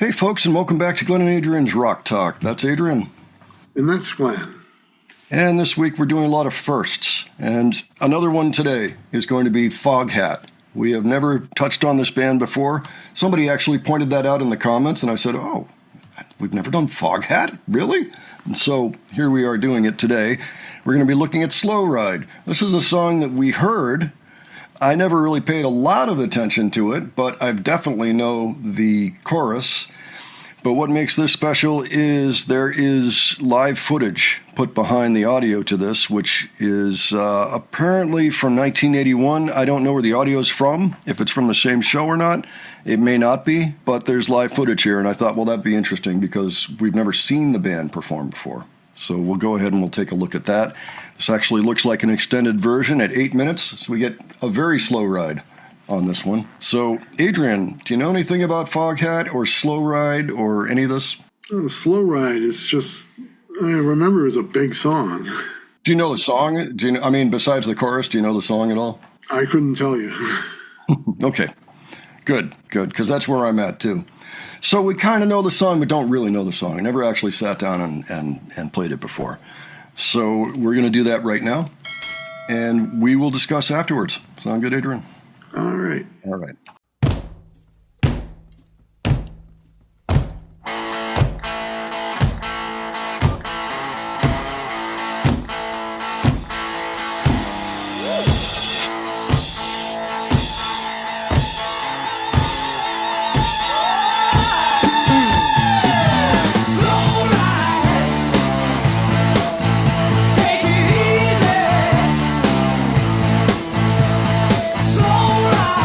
Hey folks, and welcome back to Glenn and Adrian's Rock Talk. That's Adrian. And that's Glenn. And this week we're doing a lot of firsts. And another one today is going to be Foghat. We have never touched on this band before. Somebody actually pointed that out in the comments, and I said, oh, we've never done Foghat? Really? And so here we are doing it today. We're going to be looking at Slow Ride. This is a song that we heard. I never really paid a lot of attention to it, but I definitely know the chorus. But what makes this special is there is live footage put behind the audio to this, which is apparently from 1981. I don't know where the audio is from, if it's from the same show or not. It may not be, but there's live footage here, and I thought, well, that'd be interesting because we've never seen the band perform before. So we'll go ahead and we'll take a look at that. This actually looks like an extended version at 8 minutes, so we get a very slow ride on this one. So, Adrian, do you know anything about Foghat or Slow Ride or any of this? Oh, Slow Ride is just, I remember it was a big song. Do you know the song? Besides the chorus, do you know the song at all? I couldn't tell you. Okay, good, because that's where I'm at too. So we kind of know the song, but don't really know the song. I never actually sat down and played it before. So we're going to do that right now, and we will discuss afterwards. Sound good, Adrian? All right. All right. Slow ride.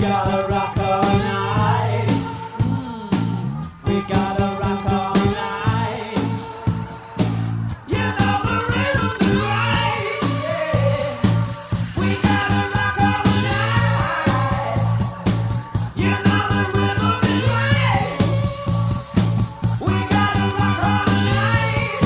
gotta rock all night. We gotta rock all night. You know the rhythm is right. Yeah. We gotta rock all night. You know the rhythm is right. We gotta rock all night.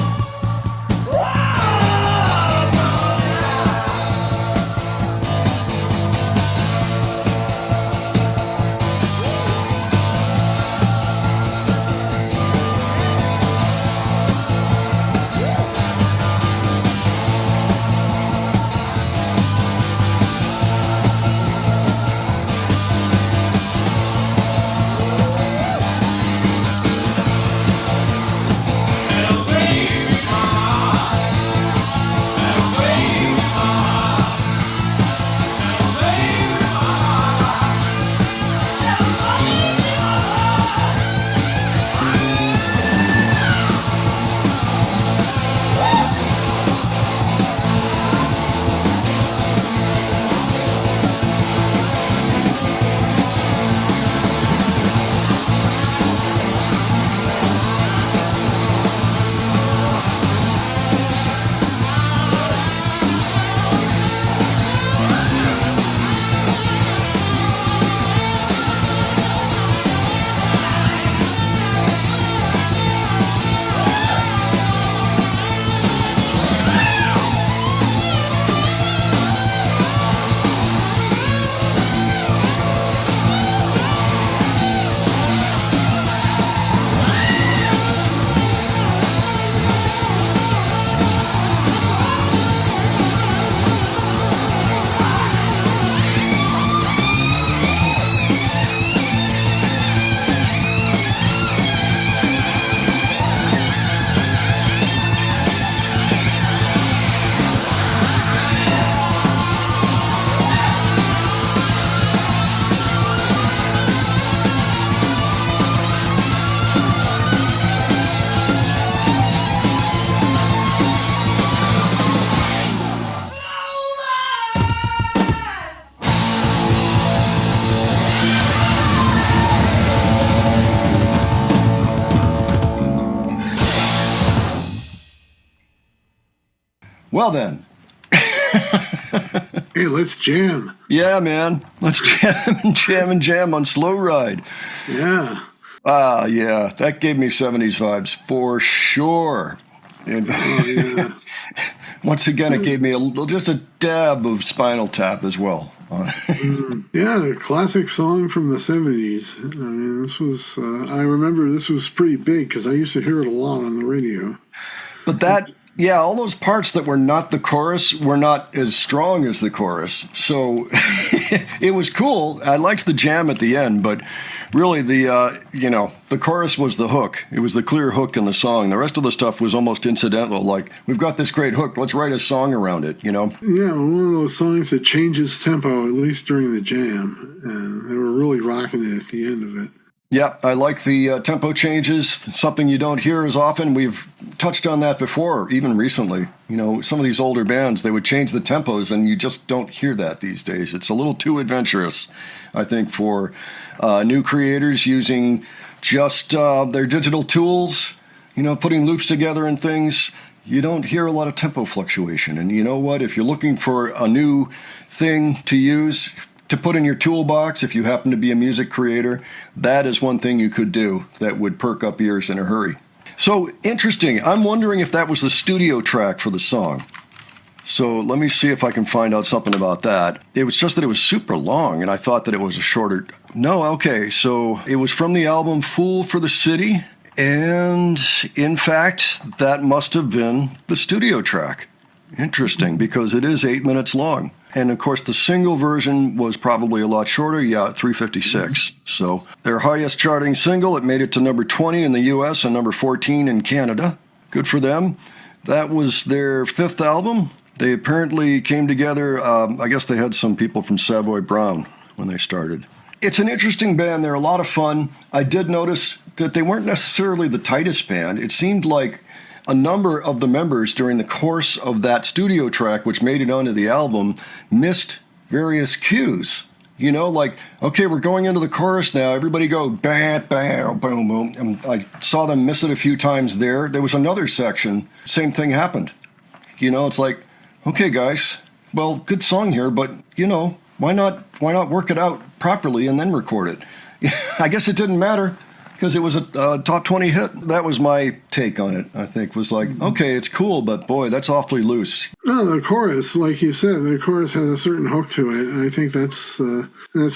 Well then. Hey, let's jam. Yeah, man. Let's jam on Slow Ride. Yeah. Yeah. That gave me 70s vibes for sure. And Yeah. once again, it gave me just a dab of Spinal Tap as well. Yeah, a classic song from the 70s. I mean, this was, I remember this was pretty big because I used to hear it a lot on the radio. But that, yeah, all those parts that were not the chorus were not as strong as the chorus. So it was cool. I liked the jam at the end, but really the chorus was the hook. It was the clear hook in the song. The rest of the stuff was almost incidental. Like, we've got this great hook. Let's write a song around it, you know? Yeah, one of those songs that changes tempo, at least during the jam. And they were really rocking it at the end of it. Yeah, I like the tempo changes, something you don't hear as often. We've touched on that before, even recently. You know, some of these older bands, they would change the tempos, and you just don't hear that these days. It's a little too adventurous, I think, for new creators using just their digital tools, you know, putting loops together and things. You don't hear a lot of tempo fluctuation. And you know what? If you're looking for a new thing to use, to put in your toolbox, if you happen to be a music creator, that is one thing you could do that would perk up ears in a hurry. So interesting. I'm wondering if that was the studio track for the song. So let me see if I can find out something about that. It was just that it was super long, and I thought that it was a shorter. No, okay. So it was from the album Fool for the City, and in fact, that must have been the studio track. Interesting, because it is 8 minutes long. And of course, the single version was probably a lot shorter. Yeah, 356. So their highest charting single, it made it to number 20 in the US and number 14 in Canada. Good for them. That was their fifth album. They apparently came together. I guess they had some people from Savoy Brown when they started. It's an interesting band. They're a lot of fun. I did notice that they weren't necessarily the tightest band. It seemed like a number of the members during the course of that studio track, which made it onto the album, missed various cues. You know, like, okay, we're going into the chorus now. Everybody go, bam, bam, boom, boom. And I saw them miss it a few times there. There was another section. Same thing happened. You know, it's like, okay, guys, well, good song here, but, you know, why not work it out properly and then record it? I guess it didn't matter because it was a top 20 hit. That was my take on it, I think, was like, okay, it's cool, but boy, that's awfully loose. No, the chorus, like you said, the chorus has a certain hook to it. And I think that's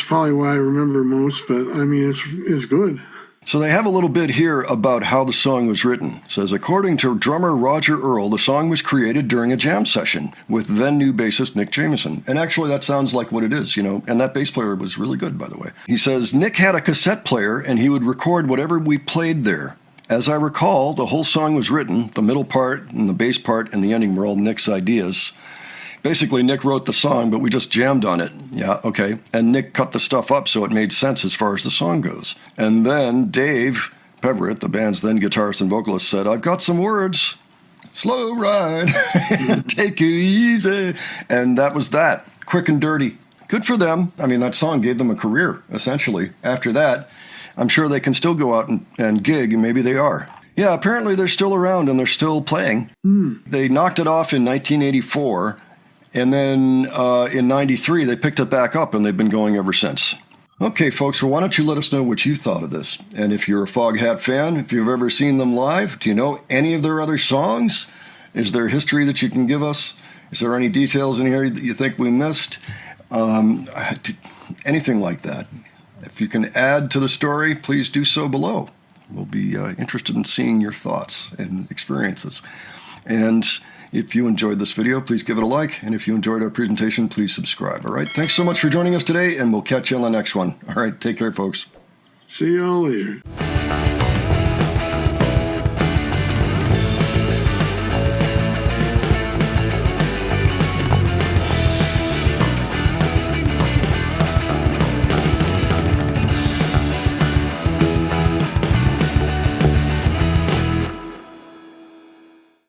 probably what I remember most, but I mean, it's good. So they have a little bit here about how the song was written. It says, according to drummer Roger Earl, the song was created during a jam session with then new bassist Nick Jameson. And actually that sounds like what it is, you know, and that bass player was really good, by the way. He says, Nick had a cassette player and he would record whatever we played there. As I recall, the whole song was written, the middle part and the bass part and the ending were all Nick's ideas. Basically, Nick wrote the song, but we just jammed on it. Yeah, okay. And Nick cut the stuff up so it made sense as far as the song goes. And then Dave Peverett, the band's then guitarist and vocalist, said, I've got some words. Slow ride. Take it easy. And that was that. Quick and dirty. Good for them. I mean, that song gave them a career, essentially. After that, I'm sure they can still go out and gig, and maybe they are. Yeah, apparently they're still around and they're still playing. They knocked it off in 1984. And then in 93, they picked it back up, and they've been going ever since. Okay, folks, well, why don't you let us know what you thought of this? And if you're a Foghat fan, if you've ever seen them live, do you know any of their other songs? Is there history that you can give us? Is there any details in here that you think we missed? Anything like that. If you can add to the story, please do so below. We'll be interested in seeing your thoughts and experiences. And if you enjoyed this video, please give it a like. And if you enjoyed our presentation, please subscribe. All right. Thanks so much for joining us today, and we'll catch you on the next one. All right. Take care, folks. See y'all later.